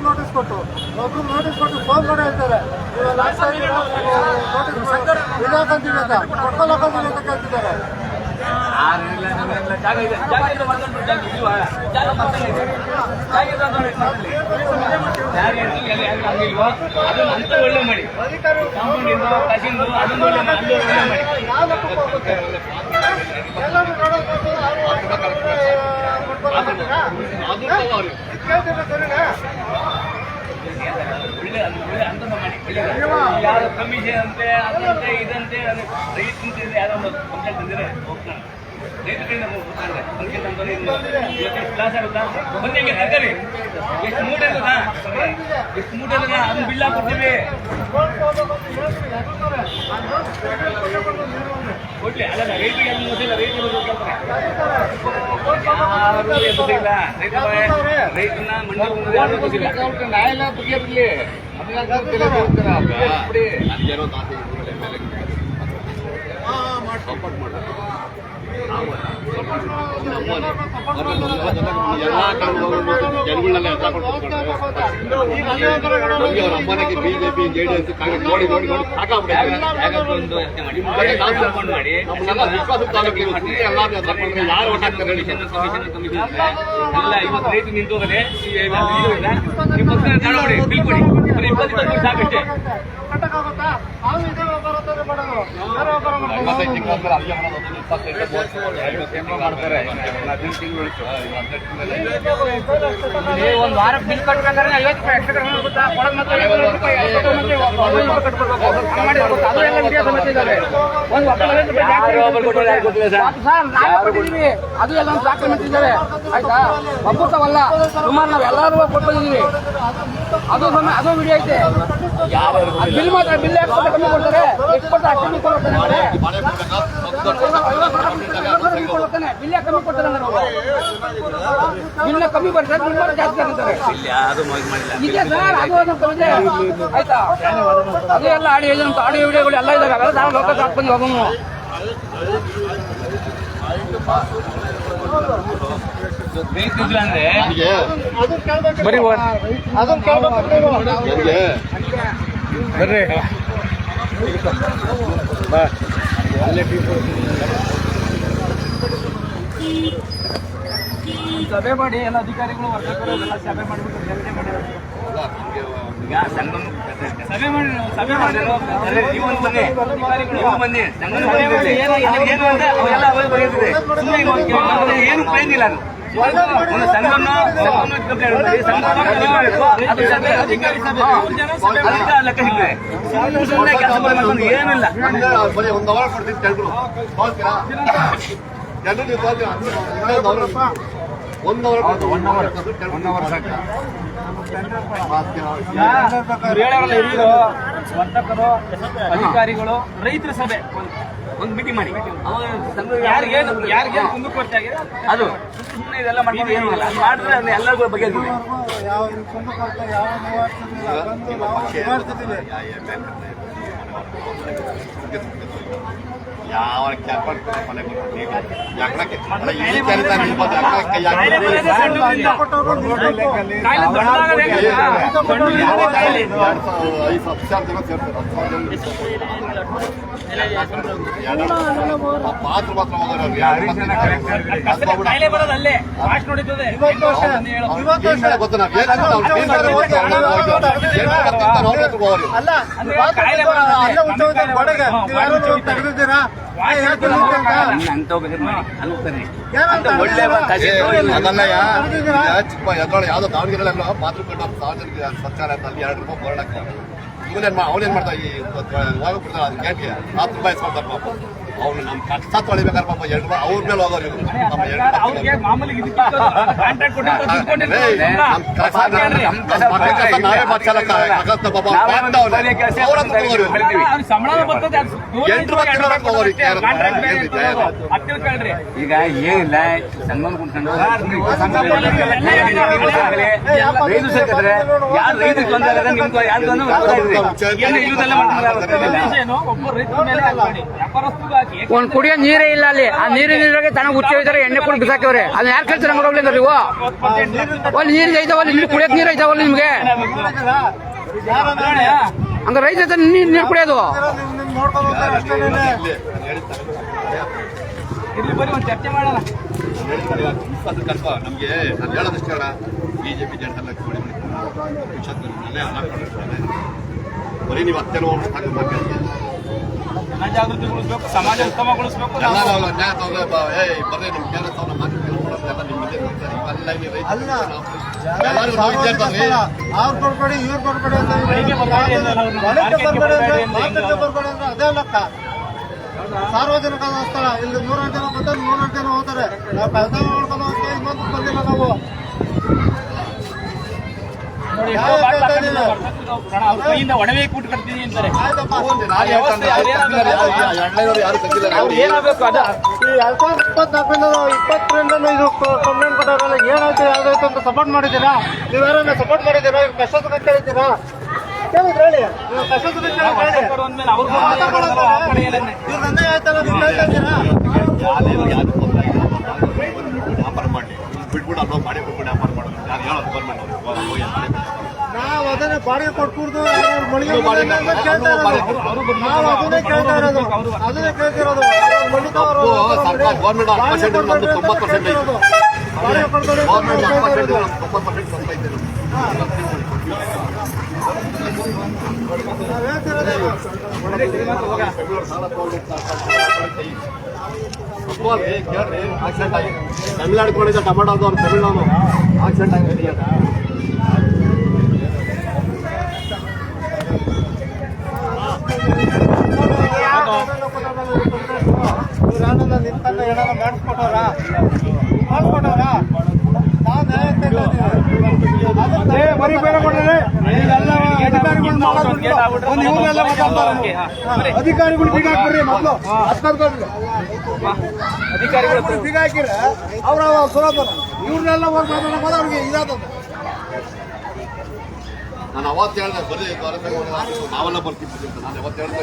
Speaker 2: ನೋಟಿಸ್ ಕೊಟ್ಟು ಒಬ್ರು ನೋಟಿಸ್ ಕೊಟ್ಟು ಫೋನ್ ಮಾಡಿ ಹೇಳ್ತಾರೆ ಇದಾಕಂತೀವಿ ಅಂತ ಕೊಡ್ಕೊಳಕಂತೀವಿ ಅಂತ ಕೇಳ್ತಿದ್ದಾರೆ.
Speaker 6: ಒಳ್ಳೆ ಮಾಡಿ ಅದೊಂದು ಒಳ್ಳೆ ಮಾಡಿ ಯಾರು ಕಮಿಷನ್ ಅಂತೆ ಅದಂತೆ ಇದಂತೆ ರೈತಂತೆ ಯಾರೋ ಒಂದು ಕಂಪ್ಲೇಂಟ್ ಬಂದಿದ್ರೆ ಹೋಗ್ತಾನೆ ರೈತ ಕಡೆಯಿಂದ ಕ್ಲಾಸ್ ಆಗುತ್ತಾ ಬಂದು ಹಿಂಗೆ ಹಾಕರಿ ಎಷ್ಟು ಮೂಟೆ ಅಲ್ಲ ಎಷ್ಟು ಮೂಟೆ ಅಲ್ಲ ಅದನ್ನ ಬಿಲ್ ಹಾಕ್ಕೊಡ್ತೀವಿ ಕೊಡ್ಲಿ ಅಲ್ಲ ರೈತರಿಗೆ ಅದು ಗೊತ್ತಿಲ್ಲ ರೈತರು ಗೊತ್ತಿಲ್ಲ ರೈತನ ಮಂಡಿ ಯಾರು ಗೊತ್ತಿಲ್ಲ ನ್ಯಾಯಾಲಯ ಬಗೆಹರಿಲಿ ಸಪೋರ್ಟ್ ಮಾಡ ಜನಗಳನ್ನೆಲ್ಲ ನಮಗೆ ಅವ್ರ ಅಮ್ಮನಿಗೆ ಬಿಜೆಪಿ ಜೆಡಿಎಸ್ ಕಾಂಗ್ರೆಸ್ ನೋಡಿ ನೋಡಿ ನೋಡಿ ಸಾಕಾಗ್ಬಿಟ್ಟಿದೆ ಯಾರು ಓಟ್ ಹಾಕ್ತಾರೆ ಎಲ್ಲ ಇವತ್ತು ರೈತ ನಿಂತೋಗದೆ ಬಿಲ್ ಕೊಡಿ 20 ಸಾಕಷ್ಟೇ
Speaker 5: ಒಂದು ವಾರ ಬಿಲ್ ಕಟ್ಬೇಕಾದ್ರೆ 50 ರೂಪಾಯಿ ಎಕ್ಸ್ಟ್ರಾ ಹೋಗುತ್ತಾ ಅದು ಎಲ್ಲ ಡಾಕ್ಯುಮೆಂಟ್ ಇದ್ದಾರೆ ಆಯ್ತಾ ಒಬ್ಬರ್ತವಲ್ಲ ಸುಮಾರು ನಾವ್ ಎಲ್ಲರೂ ಕೊಟ್ಟಿದ್ದೀವಿ ಅದು ಸಮಯ ಅದು ವಿಡಿಯೋ ಐತೆ ಬಿಲ್ ಮಾತ್ರ ಬಿಲ್ ಕಮ್ಮಿ ಕೊಡ್ತಾರೆ ಎಷ್ಟು ಕೊಡ್ತಾರೆ ಅಷ್ಟು ಕೊಡ್ತಾನೆ ಬಿಲ್ ಕಮ್ಮಿ ಕೊಡ್ತಾರೆ ಬಿಲ್ ಕಮ್ಮಿ ಬರ್ತಾರೆ ಬಿಲ್ ಜಾಸ್ತಿ ಆಗ್ತಾರೆ ಇದೆ ಸರ್ ಅದು ಇದೆ ಆಯ್ತಾ ಅದು ಎಲ್ಲ ಆಡಿಯೋ ವಿಡಿಯೋಗಳು ಎಲ್ಲ ಇದ್ದಾರೆ ಅವೆಲ್ಲ ನಾವು ಲೋಕ ಹಾಕ್ಬಂದು ಹೋಗೋಣ
Speaker 6: ಅಂದ್ರೆ
Speaker 1: ಬರೀ ಬರ್ರಿ ಸಭೆ ಮಾಡಿ ಎಲ್ಲ ಅಧಿಕಾರಿಗಳು ವರ್ಗಕರು ಎಲ್ಲ ಸಭೆ ಮಾಡಿಬಿಟ್ಟು ಈಗ ಸಭೆ ಮಾಡಿ ನೀವು ಬನ್ನಿ ಬನ್ನಿ ಏನು ಅಂತ ಅವೆಲ್ಲ ಏನು ಪ್ರಯೋಜನ ಇಲ್ಲ ಒಂದು ಸಂಘವನ್ನು ಲೆಕ್ಕ ಸಿಗ್ತದೆ ಸುಮ್ಮನೆ ಕೆಲಸ ಮಾಡೋದು ಏನಿಲ್ಲ
Speaker 2: ಒಂದು ಅವರ್ ಕೊಡ್ತೀನಿ ಜನರು ಒಂದು ಅವರ್
Speaker 1: ಹೇಳೋರಲ್ಲ ಹಿರಿಯರು ವರ್ತಕರು ಅಧಿಕಾರಿಗಳು ರೈತರ ಸಭೆ
Speaker 6: ಒಂದು ಮೀಟಿಂಗ್ ಮಾಡಿ
Speaker 1: ಯಾರಿಗೇನು ಕುಂದುಕೊರತೆ ಆಗಿದೆ
Speaker 6: ಅದು ಸುಮ್ಮನೆ ಇದೆಲ್ಲ ಮಾಡ್ಕೊಂಡು ಏನು ಅಲ್ಲ ಮಾಡಿದ್ರೆ ಅದನ್ನ ಎಲ್ಲರಿಗೂ ಬಗೆಹರಿಸಿದೆ
Speaker 2: ಯಾವ ಕುಂದುಕೊರತೆ ಯಾವ ನಿವಾರಿಸ್ತಿದ್ದೀವಿ
Speaker 4: ಯಾವ ಮಾತ್ರ
Speaker 6: ಕಾಯಿಲೆ ಬರೋದಲ್ಲೇ ಫಾಸ್ಟ್ ನೋಡಿದ್ದದೆ
Speaker 4: ಗೊತ್ತ ಅದಲ್ಲಯ್ಯ ಚಿಕ್ಕ ಎದ್ರೊಳ ಯಾವ್ದೋ ದಾವಣಗೆರೆ ಮಾತೃ ಕೊಟ್ಟು ಸಾರ್ವಜನಿಕ ಸ್ವಚ್ಛಾಲ ಅಂತ ಅಲ್ಲಿ 2 ರೂಪಾಯಿ ಬೋರ್ಡ್ ಹಾಕ್ತಾರೆ. ಅವನೇನ್ ಮಾಡ್ತಾ ಈ ಹೋಗ ಬಿಡ್ತಾರ ಅದು ಗ್ಯಾಟ್ಗೆ 10 ರೂಪಾಯಿ ಇಸ್ಕೊಳ್ತಾರೆ ಪಾಪ. ಅವ್ನು ನಮ್ ಕಷ್ಟ ತೊಳಿಬೇಕಾರೆ ಪಾಪ 2 ರೂಪಾಯಿ ಅವ್ರ ಮೇಲೆ ಹೋಗೋರು ಇವ್ರು.
Speaker 6: ಅವ್ರಿಗೆ ಮಾಮೂಲಿ ಕಾಂಟ್ರಾಕ್ಟ್
Speaker 4: ನಾವೇ ಮಾಡ್ಸಲ್ಲ ಪಾಪ
Speaker 6: ಸಂಬಳ ಬರ್ತದೆ
Speaker 4: 8 ರೂಪಾಯಿ
Speaker 5: ಈಗ ಏನಿಲ್ಲ ಸನ್ಮಾನ ಕುಂತ್ಕೊಂಡು ರೈತರು ಸೇರ್ಕಿದ್ರೆ ಯಾರು ರೈತರಿಗೆ ತೊಂದರೆ ನಿಮ್ಗೆ ಯಾರ್ದು ಒಂದ್ ಕುಡಿಯೋ ನೀರೇ ಇಲ್ಲ ಅಲ್ಲಿ. ಆ ನೀರಿನ ತನ ಹುಚ್ಚಿದ್ದಾರೆ, ಎಣ್ಣೆ ಕೂಡ ಬಿಸಾಕಿವ್ರೆ. ಅದನ್ನ ಯಾರು ಕೇಳ್ತಾರೆ ಹೋಗ್ಲಿ ನೀವು? ಅಲ್ಲಿ ನೀರಿಗೆ ಐತಾವಲ್ಲ, ಇಲ್ಲಿ ಕುಡಿಯಕ್ ನೀರು ಐತಾವಲ್ಲ ನಿಮ್ಗೆ? ಹಂಗ ರೈತ ನೀರು ಕುಡಿಯೋದು
Speaker 6: ಇಲ್ಲಿ ಬರೀ ಒಂದು ಚರ್ಚೆ ಮಾಡೋಣ.
Speaker 4: ನಮ್ಗೆ ನಾನು ಹೇಳೋದಷ್ಟು ಹೇಳ ಬಿಜೆಪಿ ಜನತೆಲ್ಲ ಬರೀ ನೀವು ಹತ್ತೆಲ್ಲ
Speaker 6: ಜನಜಾಗೃತಿಗೊಳಿಸ್ಬೇಕು, ಸಮಾಜ ಉತ್ತಮಗೊಳಿಸ್ಬೇಕು.
Speaker 4: ನ್ಯಾಯ ಬರ್ರಿ ನಿಮ್ ಕೆಲಸ
Speaker 2: ಅವ್ರು ಕೊಡ್ಬೇಡಿ ಇವ್ರು ಕೊಡ್ಬೇಡಿ ಅಂತ ಅದೇ ಲೆಕ್ಕ. ಸಾರ್ವಜನಿಕ ಸ್ಥಳ ಇಲ್ಲಿ 100 ಜನ ಬರ್ತಾರೆ, 100 ಜನ ಹೋಗ್ತಾರೆ. ನಾವು ಕೆಲಸ ಮಾಡ್ಕೊಂಡು ಹೋಗ್ತೀವಿ, ಇನ್ನೊಂದು ಬಂದಿಲ್ಲ ನಾವು.
Speaker 6: ಒಡವೆ ಕೂಟ್ ಕಟ್ತೀನಿ ಅಂತಾರೆ.
Speaker 4: ಯಾರು ತೆಗಿಲ್ಲ.
Speaker 6: ಏನಾಗಬೇಕು ಅದು
Speaker 2: 2024 ಇದು ಕಂಪ್ಲೇಂಟ್ ಕೊಟ್ಟಾರಲ್ಲ, ಏನಾಯ್ತು ಯಾವ್ದಾಯ್ತು ಅಂತ ಸಪೋರ್ಟ್ ಮಾಡಿದ್ದೀರಾ? ನೀವು ಯಾರನ್ನ ಸಪೋರ್ಟ್ ಮಾಡಿದ್ದೀರಾ? ಇವ್ರು ಕಷ್ಟ ಸುಖ ಕೇಳಿದ್ದೀರಾ? ಕೇಳಿದ್ರೆ ಹೇಳಿ, ನೀವು ಕಷ್ಟ ಸುಖ ಕೇಳಿದ್ರೆ ಇವ್ರ ಅನ್ಯಾಯ ಆಯ್ತಲ್ಲ, ನೀವು ಕೇಳ್ತಾ ಇದ್ದೀರಾ?
Speaker 4: ವ್ಯಾಪಾರ ಮಾಡಿ ಬಿಟ್ಬಿಟ್ಟು ಅಲ್ಲೋ ಮಾಡಿ ಬಿಟ್ಬಿಟ್ಟು ವ್ಯಾಪಾರ ಮಾಡೋದು ಯಾರು ಹೇಳೋದು ಗೌರ್ಮೆಂಟ್
Speaker 2: ನಾವು ಅದನ್ನೇ ಬಾಡಿಗೆ ಕೊಟ್ಬಿಡ್ದು ಮಳಿಗೆ ಕೇಳ್ತಾ ಇರೋದು. ನಾವು ಅದನ್ನೇ ಕೇಳ್ತಾ ಇರೋದು, ಅದನ್ನೇ ಕೇಳ್ತಿರೋದು.
Speaker 4: ಸರ್ಕಾರ ಗೌರ್ಮೆಂಟ್ 10% ನಮ್ದು 90% ಐತೆ.
Speaker 2: ಬಾಡಿಗೆ ಕೊಡ್ತಾರೆ,
Speaker 4: ಗೌರ್ಮೆಂಟ್ 10% 90% ಸ್ವಲ್ಪ ಐತೆ.
Speaker 2: ನಾವು ಹೇಳ್ತಿರೋದೇ
Speaker 4: ಕೇಳ್ರಿ ಆಕ್ಸಿಡೆಂಟ್ ಆಗಿ ತಮಿಳ್ನಾಡು ಕೊಡಿದ್ದ ಟೊಮೆಟೊ ಅವ್ರು ತಮಿಳ್ನಾಡು ಆಕ್ಸಿಡೆಂಟ್ ಆಗಿದೆ.
Speaker 2: ನಿಂತಂತ ಏನಾರ ಮಾಡಿಸ್ಕೊಟ್ಟವ್ರ ನಾವು ನ್ಯಾಯ ಬರೀ ಬೇರೆ ಕೊಡ್ತಾರೆ. ಅಧಿಕಾರಿಗಳು ಬೀಗ ಹಾಕ್ಬಿಡ್ರಿ, ಮಕ್ಕಳು ಅಧಿಕಾರಿಗಳು ಬೀಗ ಹಾಕಿದ್ರೆ ಅವ್ರ ಸುಲಭ ಇವ್ರನ್ನೆಲ್ಲ ಹೋಗಿ ಅವ್ರಿಗೆ ಇದಾದ.
Speaker 4: ನಾನು ಅವತ್ತು ಹೇಳಿದೆ ಬರೀ ನಾವೆಲ್ಲ ಬರ್ತಿದ್ವಿ ಅಂತ ನಾನು ಅವತ್ತು ಹೇಳ್ತಾ